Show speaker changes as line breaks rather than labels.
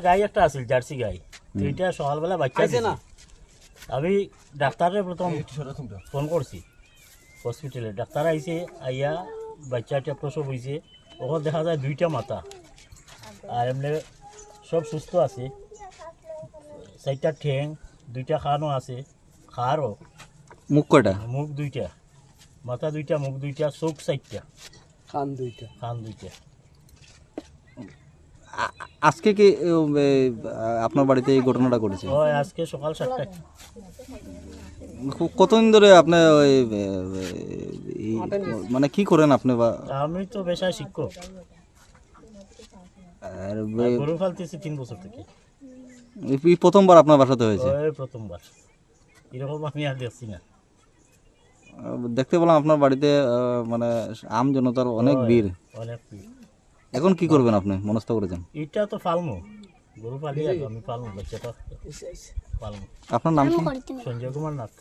গাই একটা আছিল জার্সি গাই, তো এটা সকালবেলা বাচ্চা দিছে। আমি ডাক্তারের প্রথম ফোন করছি হসপিটালে, ডাক্তার আইছে, আইয়া বাচ্চাটা প্রসব হয়েছে। ওখানে দেখা যায় 2টা মাথা, আর এমনি সব সুস্থ আছে। 4টা ঠ্যাং, 2টা খানো আছে, খারও
মুখ কয়টা?
মুখ 2টা, মাথা 2টা, মুখ 2টা, চোখ 4টা,
খান দুইটা।
কান 2টা।
আজকে কি আপনার বাড়িতে এই ঘটনাটা ঘটেছে?
ওই আজকে সকাল 7টায়।
কতদিন ধরে আপনি ওই মানে কি করেন আপনি? বা
আমি তো পেশায় শিক্ষক,
আর
আর গরু ফালতেছি 3 বছর থেকে।
এই প্রথমবার আপনার বাসাতে হয়েছে?
ওই প্রথমবার, এরকম আমি আর দেখছি না।
দেখতে পেলাম আপনার বাড়িতে মানে আম জনতার অনেক
ওই,
ভিড়।
অনেক ভিড়।
এখন কি করবেন আপনি মনস্থ করেছেন?
এটা তো পালমু, গরু পালি, আর আমি পালমু, বাচ্চাটা পালমু।
আপনার নাম কি?
সঞ্জয় কুমার নাথ।